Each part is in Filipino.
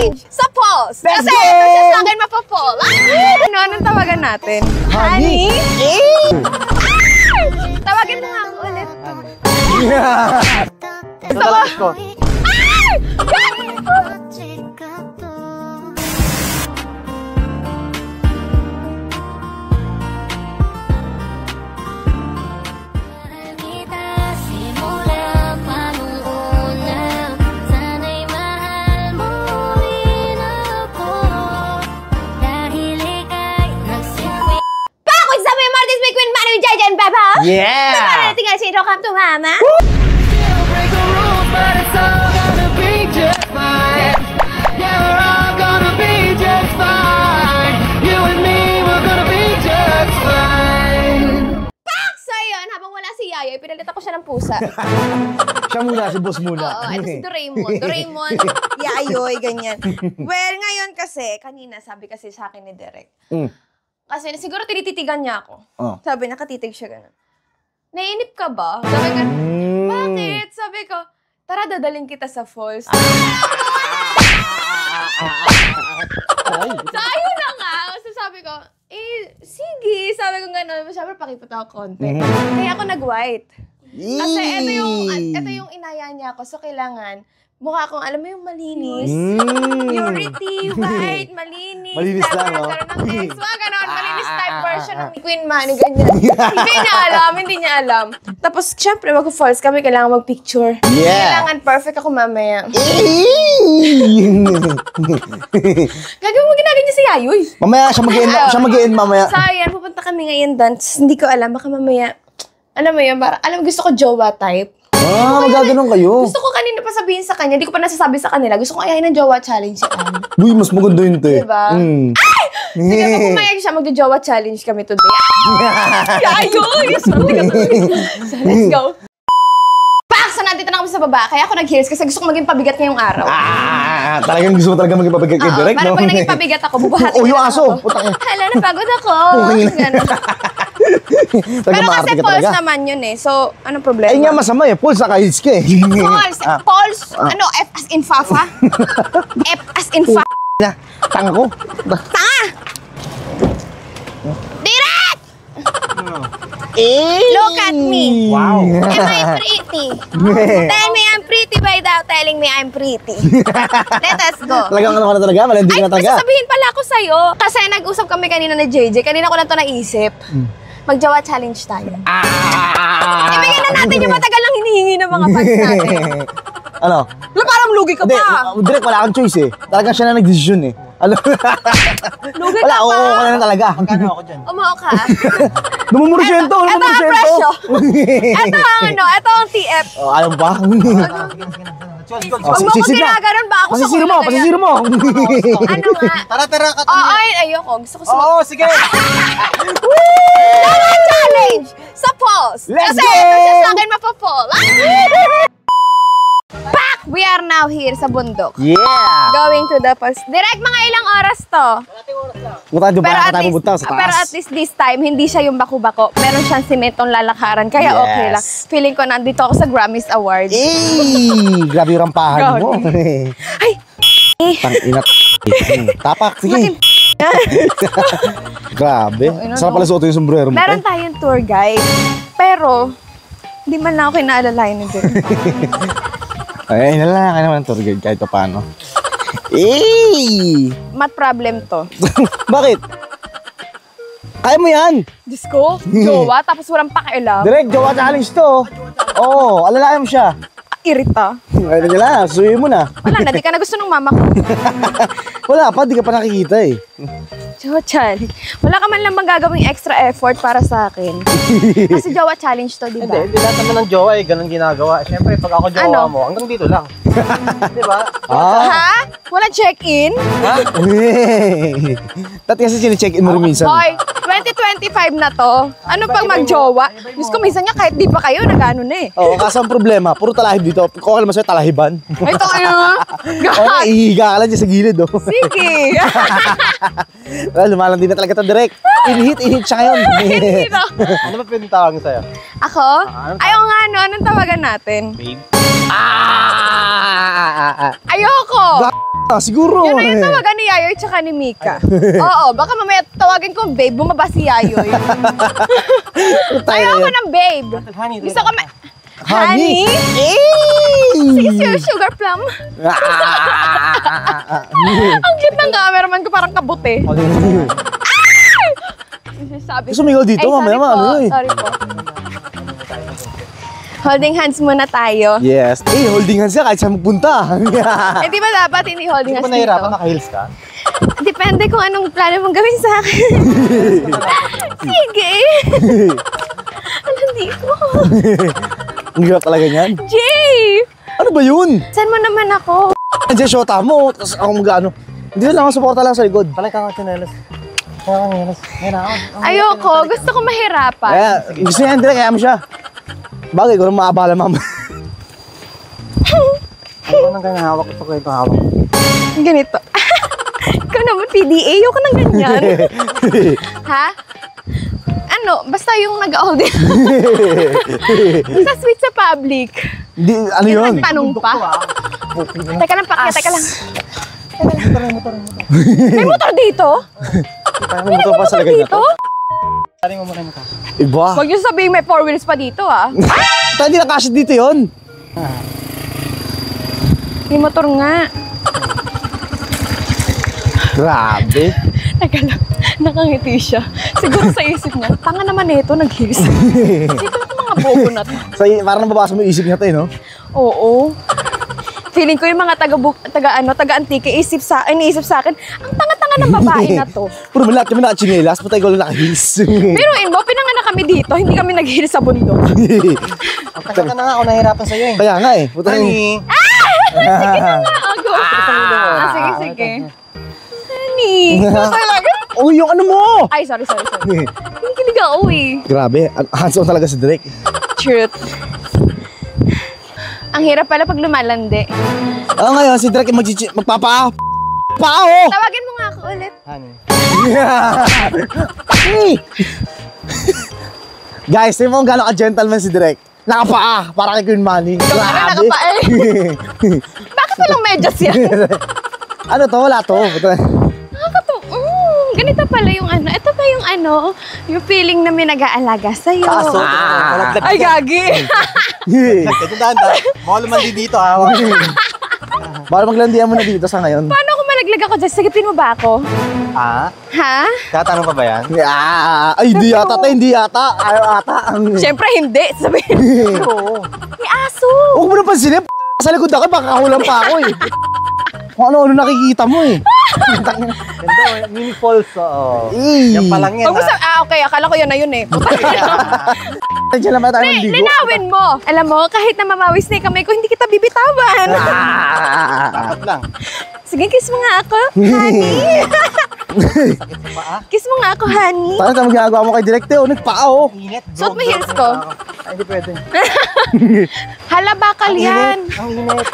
challenge sa polls. Let's Kasi go! ito siya sa akin mapapol. Ano, anong tawagan natin? Honey? Tawagin mo nga ako ulit. Gusto mo? Yeah! Para tinggal si Welcome to Mama. Pak! So yun, habang wala si Yayoy, pinalitan ko siya ng pusa. Siya muna, si boss muna. Oo, ito si Doraemon. Doraemon, Yayoy, ganyan. Well, ngayon kasi, kanina sabi kasi sa akin ni Derek. Kasi siguro tinititigan niya ako. Sabi, nakatitig siya gano'n. Nainip ka ba? Sabi ko, bakit? Sabi ko, tara dadaling kita sa falls. So, ayun na nga. So, sabi ko, sige. Sabi ko gano'n. Siyempre, pakipot ako konti. Kaya ako nag-white. Kasi ito yung inaya niya ako. So, kailangan, mukha akong, alam mo yung malinis. Purity, white, malinis. Malinis lang, no? Mga ganon, malinis type version ng Queen Manny, ganyan. Hindi niya alam. Tapos, syempre, mag-falls kami, kailangan mag-picture. Yeah! Kailangan perfect ako mamaya. Gagawin mo ginagawin niya si Yayoy. Mamaya, siya mag-i-end mamaya. So, ayan, pupunta kami ngayon dance. Hindi ko alam, baka mamaya, alam mo yun, alam mo, gusto ko jowa type. Magaganon kayo. Gusto ko kanina pa sabihin sa kanya, hindi ko pa nasasabi sa kanila. Gusto ko ayahin ng jowa challenge si Anne. Uy, mas maganda yun, te. Diba? Ay! Sige, kung pumayag siya, magjo-jowa challenge kami today. Yayoy! So, let's go. Pak! So, nandito na kami sa baba. Kaya ako nag-heels kasi gusto ko maging pabigat ngayong araw. Talagang gusto mo talaga maging pabigat kay Derek, no? Parang pag naging pabigat ako, bubuhatin yung na aso. ako. Hala, napagod ako. Pero kasi false naman yun eh. So, anong problema? Ay nga masama eh. False saka hits ka eh. False. False. Ano? F as in Fafa? F as in Fa... Tanga ko. Tanga! Direct! Look at me. Wow. Am I pretty? Tell me I'm pretty without telling me I'm pretty. Let us go. Talagang ano ka na talaga? Malanding na talaga? Ay, sasabihin pala ako sa'yo. Kasi nag-usap kami kanina ni JJ. Kanina ko lang ito naisip. Mag-jowa challenge tayo. Ibigay na natin yung matagal lang hinihingi ng mga fans natin. Ano? Parang lugi ka pa. Direct, wala kang choice eh. Talagang siya na nag-decision eh. Ano? Lugi ka wala, pa. oo ka na talaga. Magkano ako dyan? Umuho ka. Lumumursyento, Ito ang presyo. Ito ang TF. Alam ba? Huwag mo ko ginaganon ba ako sa kulo kaya? Pasisiro mo. Ano nga? Tara, Ay, ayoko. Gusto ko Oo, sige. Jowa challenge sa polls. Let's Kasi go! ito siya sa akin mapapol. Pak! We are now here sa bundok. Yeah! Going to the polls. Direct mga ilang oras to. Pero at least this time, hindi siya yung bako-bako. Meron siyang simentong lalakaran. Kaya okay lang. Feeling ko nandito ako sa Grammys Award. Grabe yung rampahan mo. Ay! Tang-inat. Tapak, sige. Grabe. Sarap pala suotin yung sombrero mo. Meron tayong tour guide. Pero, hindi man lang ako inaalalayan ng girl. Ay, nalalaki naman ang tour guide kahit pa paano. Mat problem to. Bakit? Kaya mo yan. Diyos ko, jowa, tapos walang pakialam. Direct, jowa challenge to. Oo, alalayan mo siya. Irita. Ayun nila, suyo mo na. Wala na, di ka na gusto ng mama ko. Wala pa, di ka pa nakikita eh. Jowa challenge. Wala ka man lang magagawing extra effort para sa akin. Kasi jowa challenge to, di ba? Hindi lahat naman ng jowa eh, ganun ginagawa. Siyempre, pag ako jowa mo, hanggang dito lang. Di ba? Ha? Walang check-in? Dati kasi sini-check-in mo rin minsan. Hoy, 2025 na to. Ano pag mag-jowa? Diyos ko, minsan nga kahit di pa kayo, nag-ano na eh. Oo, kasi ang problema, puro talahib dito. Kung alam mo sa'yo, talahiban. Ay, ito kayo. Oo, ihiga ka lang dyan sa gilid, oh. Sige. Well, lumalang din na talaga ito, direct. Inhit siya ngayon. Hindi na. Ano ba pwedeng tawagin sa'yo? Ako? Ayaw nga, no? Anong tawagan natin? Babe? Ayoko! Siguro. Yun na yung tawagan ni Yayoy tsaka ni Mika. Oo, baka mamaya tawagin ko babe, bumaba si Yayoy. Ayaw ko ng babe. Honey, Gusto ko Honey? Sige, sir, sugar plum. Ang cute ng cameraman ko, parang kabuti. Sabi Sumingaw dito, mamaya ano eh. Sorry po. Holding hands muna tayo. Yes. Holding hands yan kahit saan magpunta. Di ba dapat hindi holding hands Hindi mo nahirapan, naka-heels ka? Depende kung anong plano mong gawin sa akin. Sige. Hindi ko. Ang hirap talaga niyan. Jay! Ano ba yun? Saan mo naman ako? Andiyan shota mo, tapos ako mag-ano. Hindi na lang ako, suporta lang sa likod. Palay ka nga chinelas. Kaya ka chinelas. Ngayon ako. Ayoko. Gusto ko mahirapan. Kaya, gusto niya, Andre, kaya mo siya. Bagay, ko nang maabala mama. Ano ba nang ganyan hawak ito ko ito hawak? Ganito. Ikaw naman, PDA. Ayoko nang ganyan. Ha? Ano? Basta yung nag-audio. Basta sweet sa public. Di, ano yun? Nagtanong pa. Teka lang, pakya. Teka lang. Motor. May motor dito? May motor pa sa lagay na to? Taring mo muna mo ito. Iba. Huwag niyo sabihin may 4 wheels pa dito, ah. Tayo hindi nakasya dito yun. May motor nga. Grabe. Teka lang, nakangiti siya. Siguro sa isip niya, tanga naman ito, nag-heels. Sino itong mga bobo na to? So, parang nababasa mo yung isip niya to, no? Oo. Feeling ko yung mga taga-antike iniisip sa akin, ang tanga-tanga ng babae na to. Puro lahat kami naka-chinelas, patay ko lang naka-heels. Pero mo, pinanganak kami dito, hindi kami nag-heels sa bundok. Tagal ka na nga ako nahirapan sa'yo eh. Kaya nga eh. Puta Honey! Sige na nga, ako. Sige. Honey, ito talaga. Oh, yung ano mo! Ay, sorry. Kinikilig ako eh. Grabe, hands-on talaga si Drake. Truth. Ang hirap pala pag lumalandi. Ngayon, si Drake magpapa... Pao! Tawagin mo nga ako ulit. Honey. Guys, tingnan mo kung gano'n ka-gentleman si Drake. Nakapaa, para kay Queen Manny. Grabe. Nakapaa eh. Bakit walang medyas yan? Ano to? Wala to. Ganito pala yung ano. Ito pa yung ano, yung feeling na may nag-aalaga sa'yo. Kaso, Ay, gagi. ito dahan-dahan. Mga lumandi dito ha. Para maglandian mo na dito sa ngayon. Paano kung malaglag ako dyan? Sagipin mo ba ako? Ha? Tatanong pa ba yan? Ay, hindi yata. Ayaw ata. Siyempre hindi. Sabihin. Oo. May aso. Huwag mo na pansin. Sa likod ako, baka kahulan pa ako eh. Kung ano-ano nakikita mo eh. Ganda, mini falls. Oo. Yan pa lang yan Pag okay. Akala ko yun na yun eh. Diyan naman tayo mandigo. Linawin mo. Alam mo, kahit na mamawis na yung kamay ko, hindi kita bibitawan. Dapat lang. Sige, kiss mo nga ako, honey. Kiss mo nga ako, honey. Paano tayo magagawa mo kay Direct oh? Nagpaa oh. Init, bro. Suot mo heels ko. Ay, hindi pwede. Hala, bakal yan. Ang init.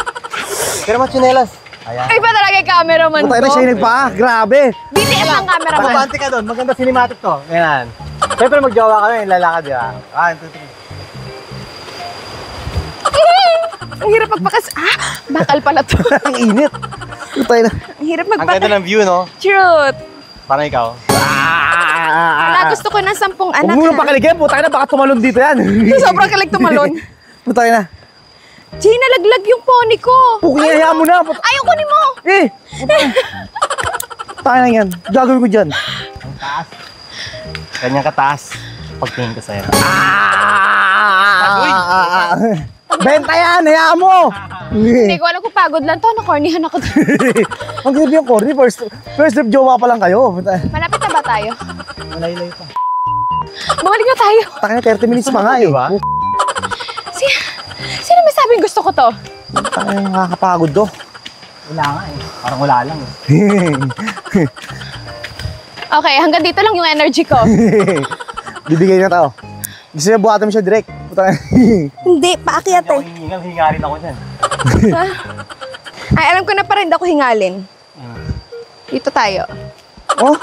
Pero mga chinelas. Ayan. Ay ba talaga yung cameraman Patay na ko? siya yung nagpaa. Grabe. BTS ang cameraman. Pagpante ka doon, maganda cinematic to. Ganyan. Siyempre magjowa kami, lalakad di ba? 1, 2, 3. Ang hirap magpakas. Bakal pala to. Ang init. Patay na. Ang hirap Ang ganda magpakas. ng view, no? Truth. Parang ikaw. Wala, gusto ko ng 10 anak. Huwag mo nang pakiligin. Putay na, baka tumalon dito yan. Sobrang kalig tumalon. Putay na. Jay, nalaglag yung pony ko. Puking hayaan mo na. Ayaw ko ni mo. Tayo na yan. Gagawin ko dyan. Ang taas. Kanyang kataas. Pagtingin ko sa'yo. Benta yan. Hayaan mo. Hindi ko alam kung pagod lang to. Nakornihan ako. Ang grabe yung corny. First trip jowa pa lang kayo. Malapit na ba tayo? Malay-lay pa. Bumalik na tayo. Taka na 30 minutes pa nga eh. Diba? Sino may sabing gusto ko to? Taka na nakakapagod to. Wala nga eh. Parang wala lang eh. Okay, hanggang dito lang yung energy ko. Bibigay na tao. Gusto niya buhatan mo siya direct. Hindi, paakyat Hindi ako hihingal, hingalin ako dyan. Ay, alam ko na pa rin ako hingalin. Dito tayo. Oh?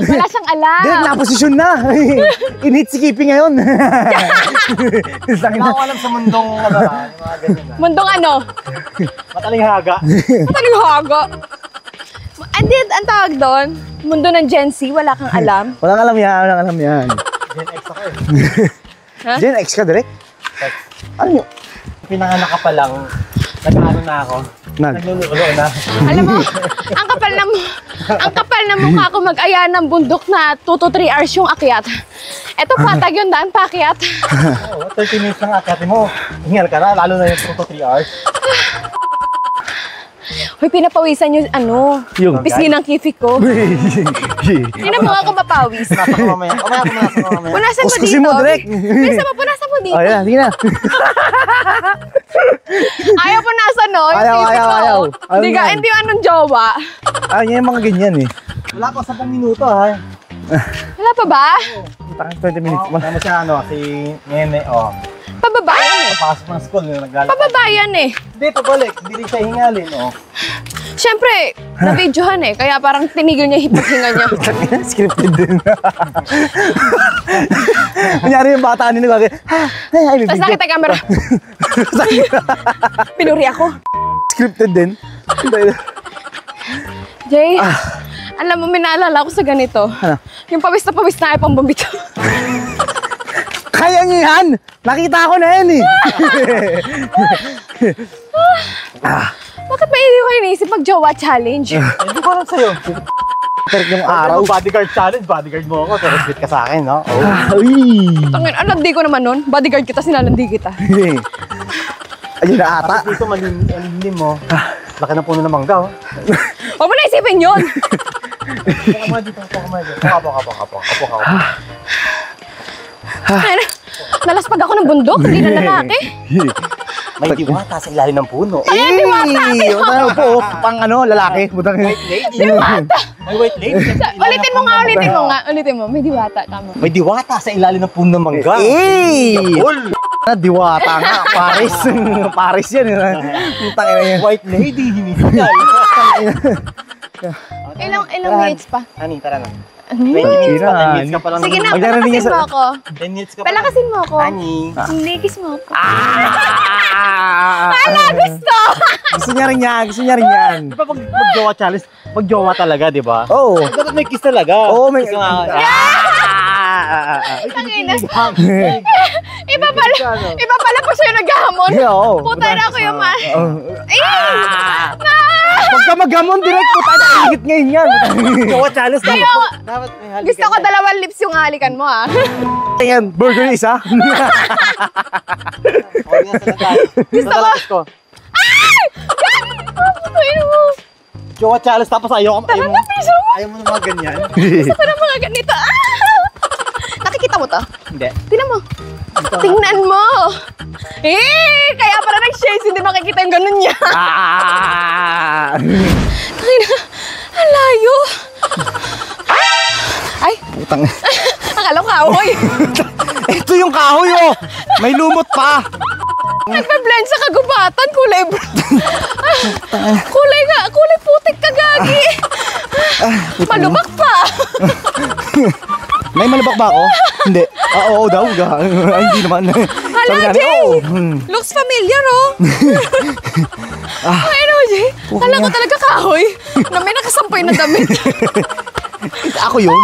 Wala siyang alam. Direk, naposisyon na. In-hit si Kipi ngayon. Wala ko alam sa mundong ano, mga ganyan na. Mundong ano? Mataling haga. Mataling haga. Hindi, ang tawag doon, mundo ng Gen Z, wala kang alam. Walang alam yan, walang alam yan. Gen X ako eh. Ha? Gen X ka, Direk? X. Ano yun? Pinanganak ka pa lang, nag-ano na ako. Naglululo na. Alam mo, ang kapal na mukha ko mag-aya ng bundok na 2 to 3 hours yung akyat. Eto patag yung daan pa akyat. Oo, 30 minutes lang akyatin mo. Hingal ka na, lalo na yung 2 to 3 hours. Hoy, pinapawisan yung pisngi ng kifik ko. Hindi mo ako mapawis. Nasa ko mamaya. Punasan mo Kuskusin dito. mo, Direk. Punasan mo dito. Oh, yan, sige na. Ayaw punasan, no? Yung Ayaw, kifik ayaw, ko. ayaw. Hindi ka, Ayaw hindi yung anong jowa. Yan yung mga ganyan eh. Wala pa 10 minuto ha. Wala pa ba? 20 minutes. Ano siya si Nene, Pababayan eh. Papasok ng school, naglalakad. Pababayan eh. Hindi, pabalik. Hindi rin siya hingalin, Siyempre, na-videohan eh. Kaya parang tinigil niya yung hipaghinga niya. Scripted din. Kunyari yung bata kanina gagawin, ay, Tapos nakita yung camera. Pinuri ako. Scripted din. Jay, alam mo, may naalala ko sa ganito. Ano? Yung pawis na ay pang bumbito. Kaya niyo yan! Nakita ko na yan eh! Bakit ba hindi ko iniisip mag-jowa challenge? Hindi ko alam sa'yo. Pero yung araw. Bodyguard challenge, bodyguard mo ako. Pero sweet ka sa akin, no? Uy! Tangin, landi ko naman nun. Bodyguard kita, sinalandi kita. Ayun na ata. Tapos dito, malilim mo. Laki ng puno ng mangga, Huwag mo na isipin yun! Puka mo dito, puka mo dito. Puka. Ayun, nalaspag ako ng bundok, hindi na lalaki. May diwata sa ilalim ng puno. Ay, diwata! Ano po, pang ano, lalaki. Butang Lady. Diwata! May white lady. Ulitin mo. May diwata, tama. May diwata sa ilalim ng puno ng mangga. Cool! Diwata nga, Paris. Paris yan. Putang ina yan. White lady, hinihingal. Ilang minutes pa? Ani, tara na. 20 minutes pa, 10 minutes ka pa lang. Sige na, Maglaro din palakasin yan mo ako. 10 minutes ka pa lang. Palakasin mo ako. Ani. Hindi, kiss mo ako. Ala, Gusto! Gusto niya rin yan. Di ba pag mag-jowa challenge, mag-jowa talaga, di ba? Oo. Dapat may kiss talaga. Oo, may... Kasi nga, Tangina. Iba pala po siya naghahamon. Oo. Puta na ako yung Huwag ka maghamon, direct po tayo nakikit ngayon yan. jowa challenge. Dapat may halikan. Gusto ko 2 lips yung halikan mo, ah. Ayan, burger yung isa. Gusto ko. Ay! Putuin mo. Jowa challenge, tapos ayaw mo Piso mo. ayaw mo na mga ganyan. Gusto ko na mga ganito. Nakikita mo to? Hindi. Tingnan mo. Tingnan mo. Kaya pala nag-shades, hindi makikita yung ganun niya. Tangina, ang layo. Ay, Putang. akala ko kahoy. Ito yung kahoy, oh. May lumot pa. Nagpa-blend sa kagubatan, kulay kulay putik ka, gagi. Malubak pa. May malabak ba ako? Hindi. Oo daw. Ay, hindi naman. Hala, Jay! Looks familiar, oh. Ay, ano, Jay? Kala ko talaga kahoy na may nakasampay na damit. Ako yun.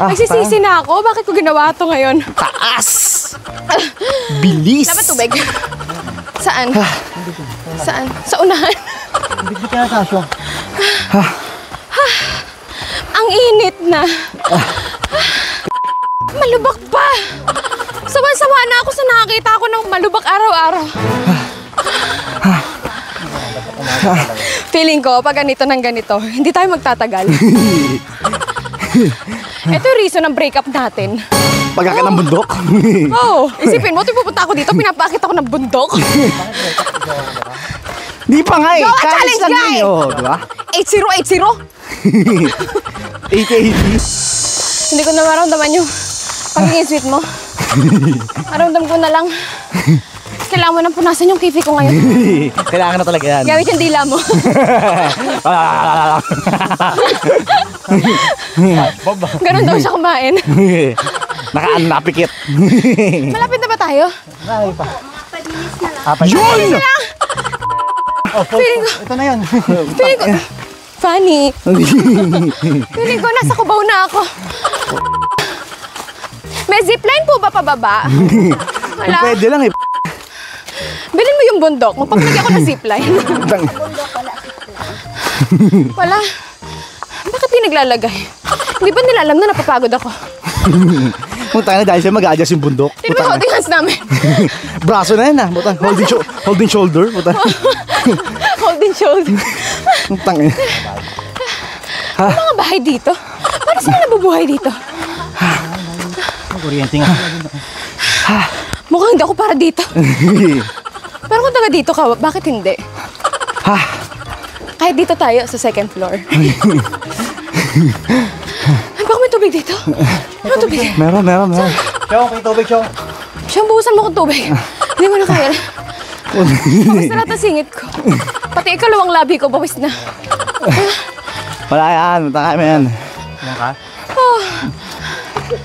Nagsisisi na ako. Bakit ko ginawa ito ngayon? Taas! Bilis! Dapat tubig. Saan? Saan? Sa unahan. Hindi ka na sasyo. Ang init na. Malubak pa. Sawa-sawa na ako sa nakakita ko ng malubak araw-araw. Feeling ko, pag ganito ng ganito, hindi tayo magtatagal. Ito yung reason ng breakup natin. Pagkakit ng bundok? Oo. Isipin mo, pupunta ako dito, pinapakit ako ng bundok. Di pa nga eh. Jowa Kalis challenge lang nga yun, eh. oh, di ba? 8080. 8080. Hindi ko na maramdaman yung pagiging sweet mo. Maramdam ko na lang. Kailangan mo nang punasan yung kifi ko ngayon. Kailangan na talaga yan. Gamit yung dila mo. Ganon daw siya kumain. Napikit. Malapit na ba tayo? Ay pa. Yun! Feeling ko, Ito na yan. feeling ko, funny. Feeling ko, nasa Cubao na ako. May zipline po ba pababa? Wala. Pwede lang eh. Bilhin mo yung bundok. Magpaplagay ako ng zipline. Wala. Bakit di naglalagay? Hindi ba nila alam na napapagod ako? Punta na dahil siya mag-a-adjust yung bundok. Hindi ba holding hands namin? Braso na yan ah. Butang, holding shoulder. Butang. Holding shoulder. Butang eh. Ang mga bahay dito? Paano sila nabubuhay dito? Kuryente nga. Mukhang hindi ako para dito. Pero kung taga dito ka, bakit hindi? Kahit dito tayo sa second floor. Ay, baka may tubig dito? May tubig. Meron. Chong, may tubig, Chong. Siyang buhusan mo kong tubig. Hindi mo na kaya. Bawis na lahat ng singit ko. Pati ikalawang labi ko, bawis na. Wala yan. Mataka mo yan. Ano ka? Oh,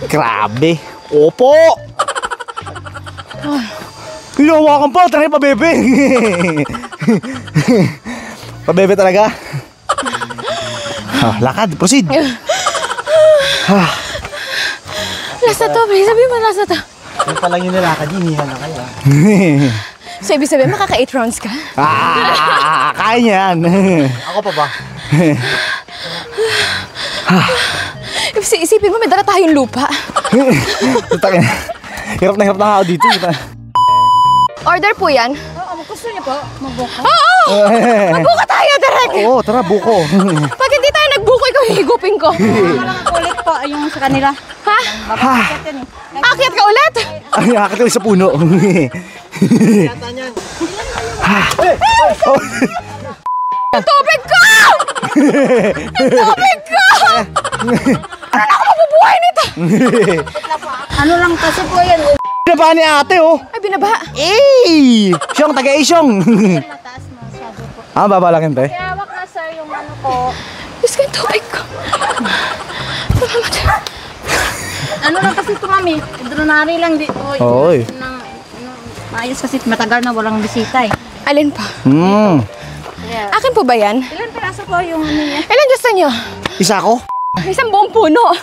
Grabe. Opo! Hinawakan pa. Tangay pa, bebe. Pabebe talaga. Lakad. Proceed. last na to, babe. Sabi mo last na to. Yung pa lang yung nilakad, inihan na kayo. So, ibig sabihin, makaka 8 rounds ka? Kaya niya yan. Ako pa ba? Isipin mo, may dala tayong lupa. Hirap na ako dito. Order po yan. Gusto niyo po magbuka? Oo! Magbuka tayo, direct! Oo, tara, buko. Pag hindi tayo nagbuko, ikaw hihigupin ko. Walang kulit po yung sa kanila. Ha? Akyat ka ulit? Ay, nakakatawa sa puno. Yata niyan. Ang tubig ko! Ang tubig ko! Ano na ako mabubuhay nito? Ano lang kasi po yan. Binaba ni ate, oh. Ay, binaba. Eh! Siyong, taga-isyong. Mataas masyado po. Baba lang yun, te. Kaya wak na sir yung ano po. Diyos ko, yung tubig ko. Ano lang kasi ito mami. Dronary lang di. Oy. Maayos kasi matagal na walang bisita eh. Alin pa? Kaya, Akin po ba yan? ilan piraso po yung ano niya? Ilan gusto nyo? Isa ko? Isang buong puno.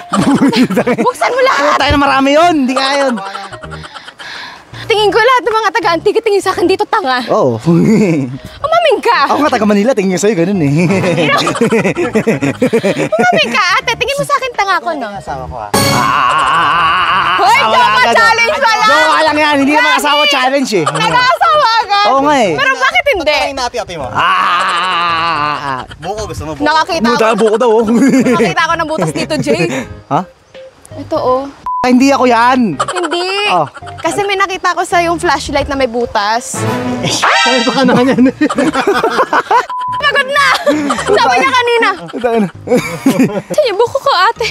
Buksan mo lahat. Tayo na marami yun. Hindi kaya yun. Tingin ko lahat ng mga taga-antique, tingin sa akin dito tanga. Oo. Umaming ka. Ako nga taga Manila, tingin niya sa'yo, ganun eh. Umaming ka, ate. Tingin mo sa akin tanga ko, no? Asawa ko ha. Hoy, joke challenge pala. Joke lang yan, hindi naman asawa challenge eh. Nag-aasawa agad. Oo nga eh. Pero bakit hindi? Ay, napi-api mo. Buko, gusto mo buko? Nakakita Buko daw. Nakita ko ng butas dito, Jay. Ha? Ito, oh. Hindi ako yan. Hindi. Oh. Kasi may nakita ko sa yung flashlight na may butas. Sabi pa ka na yan. Pagod na! Sabi niya kanina. Sige, buko ko, ate.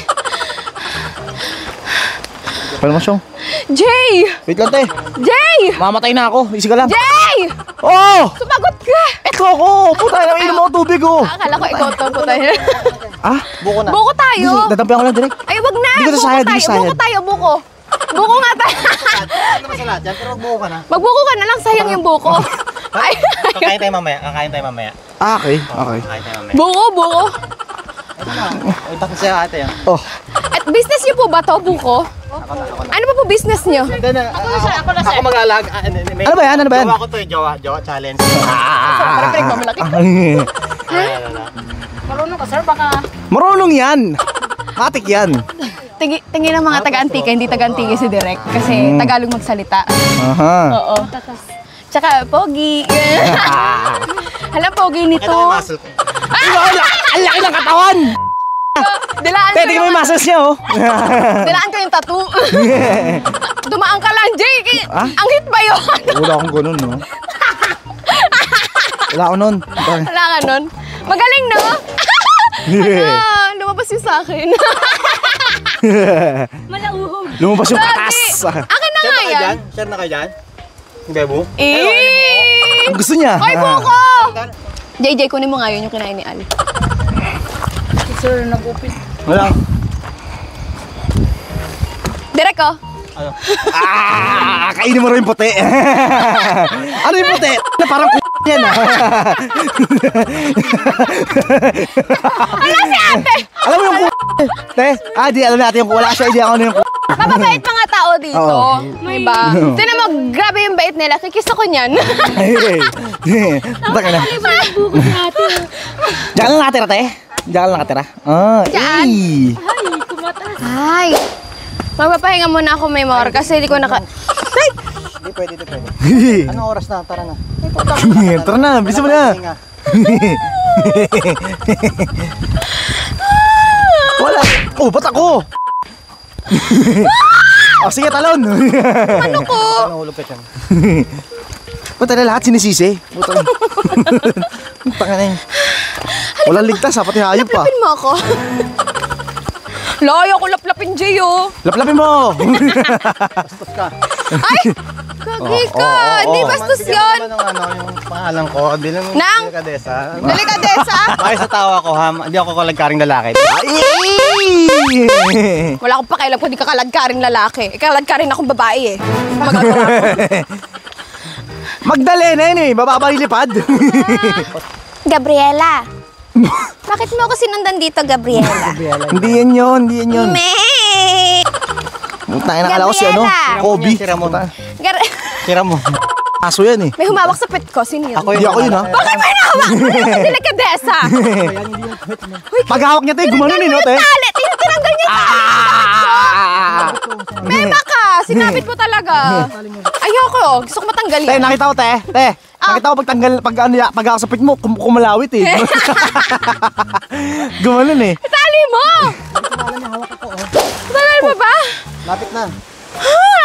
Paano mo siyong? Jay! Wait lang, te. Jay! Mamatay na ako. Easy ka lang. Jay! Oh! Sumagot ka! Ito ako. Puta, nainom ako tubig oh. Akala ko ikaw to, puta. Ah? Buko na. Buko tayo! Dadampihan ko lang direct. Ay, wag na! Hindi ko Buko sasayad, tayo, hindi sasayad. buko tayo, buko. Buko nga tayo. Ano naman sa lahat yan? Pero magbuko ka na. Magbuko ka na lang, sayang yung buko. Ay, Kakain tayo mamaya. Kakain tayo mamaya. Okay. Kakain tayo mamaya. buko, buko. Ito na. Ito ko sa'yo ate yan. Oh. At business niyo po ba to, buko? Ako na. Ano pa po business niyo? Hindi na. Ako mag-alag. Ano ba yan? Ano ba yan? Jowa ko to eh. Jowa challenge. Parang pinagmamalaki. Marunong ka sir, baka Marunong yan. Matik yan. Tingin ng mga taga-antika, hindi taga-antika si Direk. Kasi Tagalog magsalita. Aha. Oo. Tsaka, pogi. Hala, pogi nito. Ito yung muscle ko. Ang laki ng katawan. Dilaan ko Te, tingnan mo yung muscles niya oh. Dilaan ko yung tattoo. Dumaan ka lang, Jay. Ah? Ang hit ba yun? Wala akong ganun no. Wala ako nun. Wala ka nun. Magaling, no? Lumabas yung sa akin. malauhog. Lumabas yung Grabe. katas. Akin na nga yan. Share na kayo dyan? Bebo? Kung gusto niya. Ay, buko! JJ, kunin mo nga yun yung kinain ni Al. Sir, nag-upit. Wala. Direk, oh. Kainin mo rin yung puti. Ano yung puti? Parang yan Wala si ate! Alam mo yung te? Di alam natin yung wala siya, hindi ako yung Mababait mga tao dito. Oo. Diba? Tignan mo, grabe yung bait nila. Kikis ako niyan. Taka na. Diyan lang nakatira, te. Diyan lang nakatira. Diyan? Ay. Magpapahinga muna ako, Maymor, kasi hindi ko naka... Ay! Hindi pwede. Anong oras na? Tara na. Tara na, bisa mo na. Wala. Oh, ba't ako? Sige, talon. Ano ko? Nahulog ka dyan. Ba't na lahat sinisisi? Taka na yun. Walang ligtas, pati hayop pa. Laplapin mo ako. Layo ko laplapin, Jay, oh. Laplapin mo! Bastos ka. Ay! Kagi ka! Di bastos yun! Bigyan mo naman ng yung pangalan ko. Bilang Nang? delikadesa. Delikadesa! Bakit sa tawa ko, ha? Hindi ako kalagkaring lalaki. Wala akong pakialam kung di ka kaladkaring lalaki. Kaladkaring akong babae, eh. Magagawa ko. Magdalena yun eh, bababa yung lipad. Gabriela. Bakit mo ako sinundan dito, Gabriela? Hindi yan yun. Me! Tayo nakala ko si ano, Gabriela. Kobe. Tira mo. Gar- Tira mo. Aso yan eh. May humawak sa pet ko. Sino yun? Hindi ako yun ha. Bakit may nahawak? Delikadesa! Paghawak niya tayo, gumanon eh no, te? Tali! Tinanggal niya yung tali! Beba ka! Sinabit mo talaga. Ayoko. Gusto ko matanggal Te, yan. nakita ko te. Nakita ko pag ako sa pit mo, kumalawit eh. Gumanon eh. Tali mo! Tagal mo ba? Lapit na.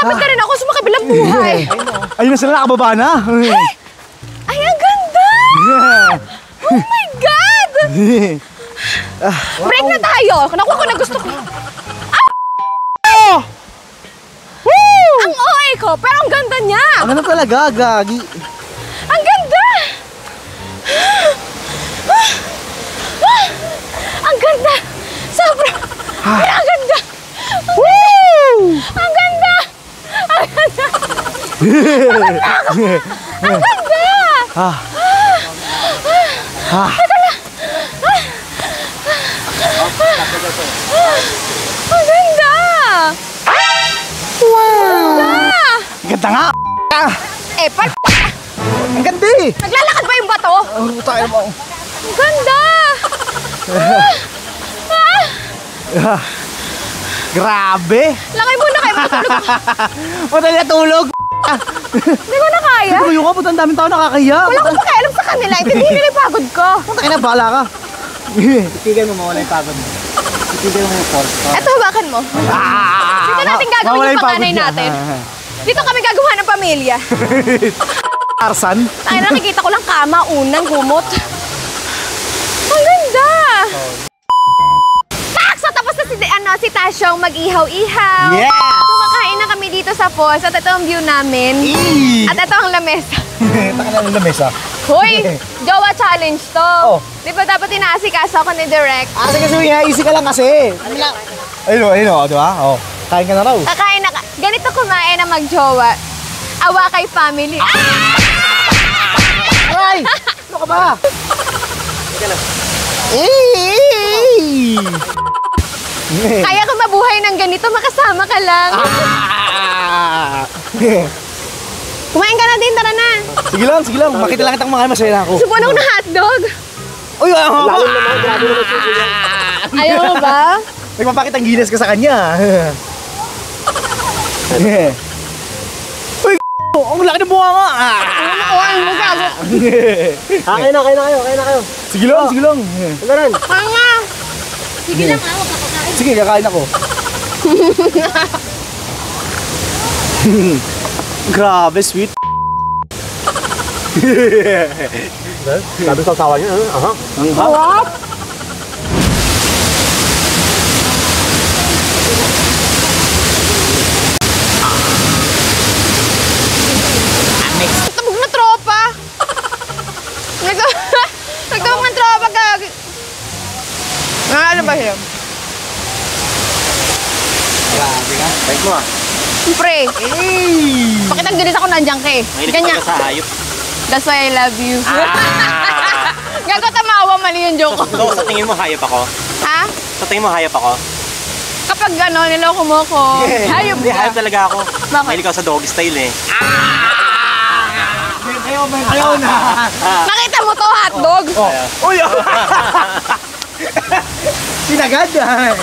Lapit ka rin ako sa makabilang buhay. Ayun na sila, nakababa na. Ay, ang ganda! Oh my God! Break na tayo. Nakuha ko na gusto ko. Ang OA ko, pero ang ganda niya. Ano na talaga, gagi. Ang ganda! Ang ganda! Sobrang! Ang ganda! Ang ganda! Ang ganda! Ang ganda! Ang ganda! Wow! Ganda nga. Eh, Ang ganda eh. naglalakad ba yung bato? Tayo mo. Ang ganda! Grabe. Lakay muna kayo, matutulog ako. Madali na tulog. Hindi ko na kaya. Tuyo ka, puto ang daming tao nakakaya. Wala akong pakialam sa kanila. Intindihin nila yung pagod ko. Punta ka na, bahala ka. Titigil mo, mawala yung pagod mo. Titigil mo yung force. Eto, hawakan mo. Dito natin gagawin yung panganay natin. Dito kami gagawa ng pamilya. Tarzan. Ay, nakikita ko lang kama, unang gumot. Ang ganda! Sa tapos na si Tasyong mag-ihaw-ihaw. Yeah! Kumakain na kami dito sa falls at ito ang view namin. At ito ang lamesa. Taka na ng lamesa. Hoy! Jowa challenge to. Oh. Di ba dapat inaasikaso ako ni Direk? Sige, easy ka lang kasi. Ayun, di ba? Oh. Kain ka na raw. Kakain na ka. Ganito kumain na mag-jowa. Awa kay family. Aray! Ano ka ba? Kaya ko mabuhay ng ganito, makasama ka lang. Kumain ka na din, tara na. Sige lang. Makita lang kitang mga masaya na ako. Subuan ako ng hotdog. Uy, Lalo naman, grabe naman siya. Ayaw mo ba? Nagpapakita ang Guinness ka sa kanya. Uy, ang laki ng bunga nga. Kumain mo gago. Kain na kayo. Sige lang. Ano rin? Panga. Sige lang, huwag ka kakain. Sige, kakain ako. Grabe, sweet. Sabi sa asawa niya, aha. Sarap. Bait mo ah. Siyempre. Pakitang gilis ako nandiyan ka eh. Mahilig Ganyan. ka sa hayop. That's why I love you. Ah! Gago tamawa, mali yung joke ko. So, sa tingin mo hayop ako? Ha? Sa tingin mo hayop ako? Kapag gano'n, niloko mo ko. Hayop Hindi, hayop ka. talaga ako. Bakit? Mahilig ako sa doggy style eh. Ayaw na. Nakita mo to, hotdog? Uy! Sinagad yan.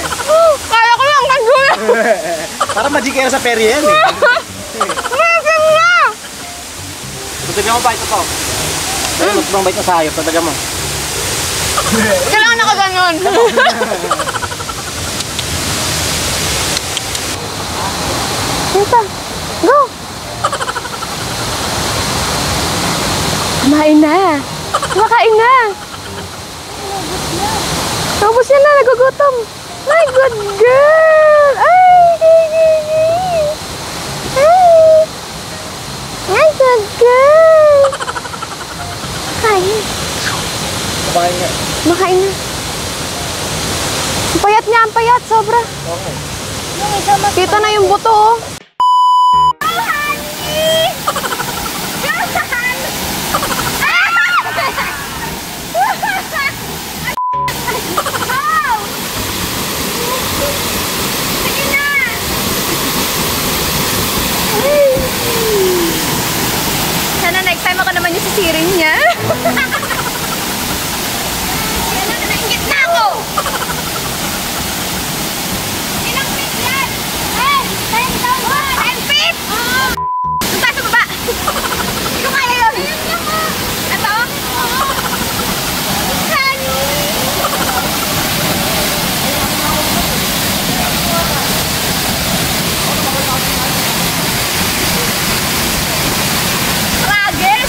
Kaya ko lang kagulo. Para magikera sa peri yan eh. Masin na! Tutugyan mo ba ito po? Ayun, tutugyan bait mo sa hayop. Tataga mo. Kailangan ako gano'n. Tita, go! Kumain na. Kumakain na. Tapos yan na, nagugutom. My good girl! Ay! My good girl! Kain. Kumakain nga. Makain na. Ang payat niya, ang payat. Sobra. Okay. Kita na yung buto, oh. Sana next time ako naman yung sisirin niya. Yan na, nainggit na ako! Ilang feet yan? 10 feet? Doon tayo sa baba. Hindi ko kaya yun. Ito? Tragis!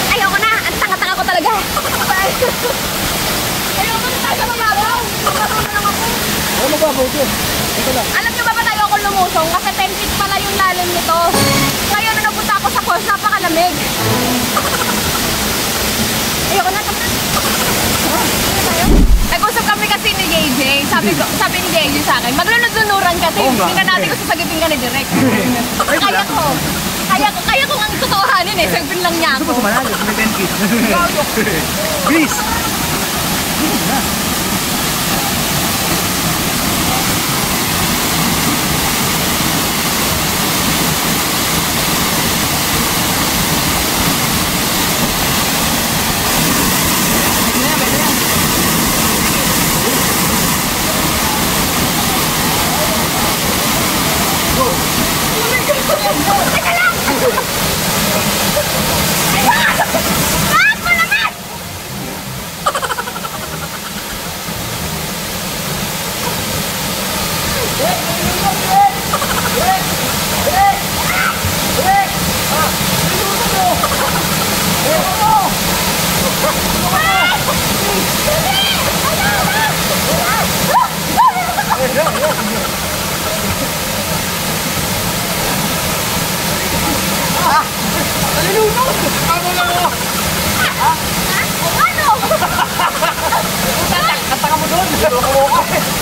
Ayoko na! Ang tanga-tanga ko talaga! Ayoko na tayo sa mababaw! Mababaw na lang ako! Ano magbabaw dyan? Ito lang. Alam niyo ba ba't ayoko lumusong? Kasi 10 feet pala yung lalim nito. Ngayon na napunta ako sa course, napakalamig. Ayoko na, tapos tayo. Nag-usap kami kasi ni JJ. Sabi ni JJ sa akin, maglunod-lunuran kasi. Hindi na natin gusto sagipin ka ni Direk. Kaya ko ang totohanin eh. Sagipin lang niya ako. Manalo, may 10 feet. Gago. Please!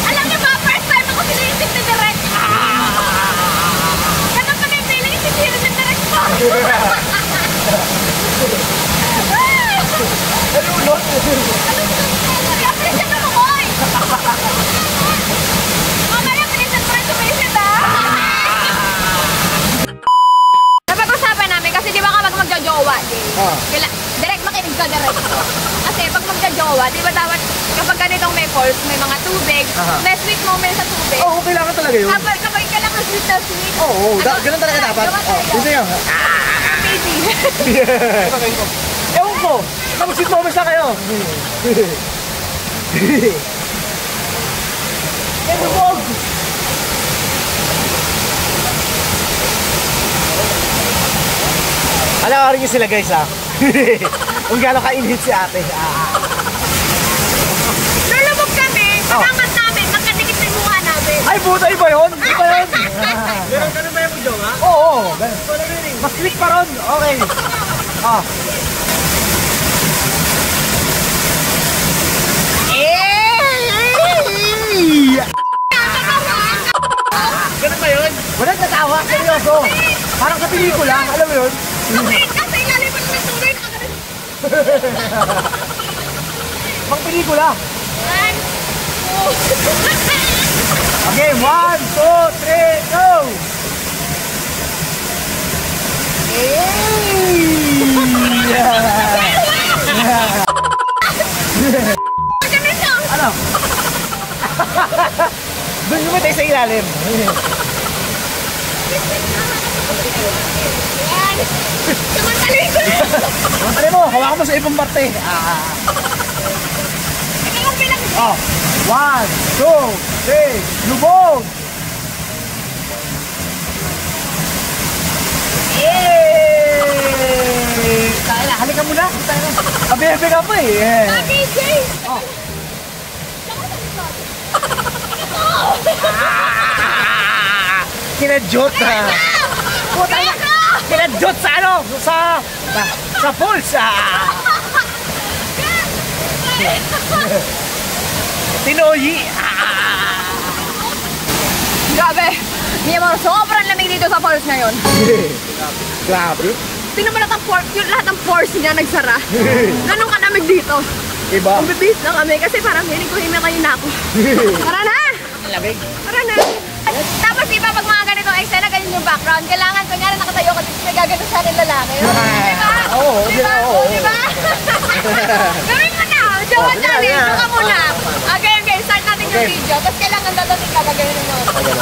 Alam niyo ba, first time ako sinilisip ni Direk. Ganun pa na yung feeling, sisirin ni Direk ko. Appreciate ako, boy. Mamaya, pinisan pa rin sumisid, Napag-usapan namin kasi di ba kapag magja-jowa, Direk, makinig ka, Direk. Kasi pag magja-jowa, di ba dapat kapag ganitong may falls, may mga tubig, may sweet moment sa tubig. Oo, kailangan talaga yun. Kapag kailangan sweet na sweet. Oo, ganun talaga dapat. Gusto nyo? Amazing. Ewan ko. Mag-sweet moments na kayo. Kaya lubog! Alam niyo sila guys ha. Kung gaano kainit si ate. Lulubog kami, pagkangat namin, magkadikit ng mukha namin. Ay, puta, iba yun! Iba yun! Meron ka na ba yung jong ha? Oo, mas click pa ron. Okay. Ah. Ganun ba yun? Wala natawa, seryoso. Parang sa pelikula, alam mo yun? Tubig! Kasi ilalim mo ng tubig! Pang pelikula. One, two. Okay, 1, 2, 3, go! Ganito! Ano? Doon naman tayo sa ilalim. Yan! Samantalin ko na! Mantali mo, hawakan mo sa ibang parte. Ikaw ang bilang. Oh, 1, 2, 3, lubog! Yay! Tayo na, halika muna. Abi-abi ka pa eh. DJ! Kinadyot na. Puta na! Kinadyot sa ano? Sa pulse. Tinoyi. Grabe! Hindi mo, sobrang lamig dito sa falls ngayon. Grabe. Tingnan mo lahat ng force, yung lahat ng force niya nagsara. Ganun ka lamig dito. Iba. Ang bibis lang kami kasi parang feeling ko himatayin na ako. Tara na! Lamig. Tara na! Tapos iba pag mga ganitong eksena, ganyan yung background. Kailangan, kunyari nakatayo ka, nagagano sa akin lalaki. Diba? Oo, Diba? oo. Diba? Gawin mo na! Jowa challenge! Ito ka muna! Okay, start natin yung video. Tapos kailangan dadating ka, gagawin mo. Okay.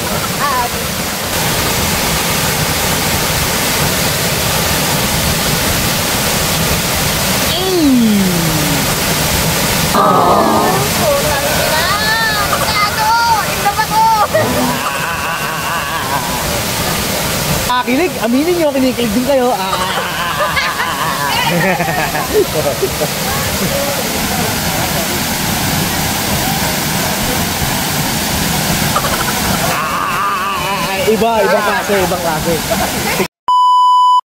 Kilig, aminin nyo, kinikilig din kayo. Ibang klase, ibang klase.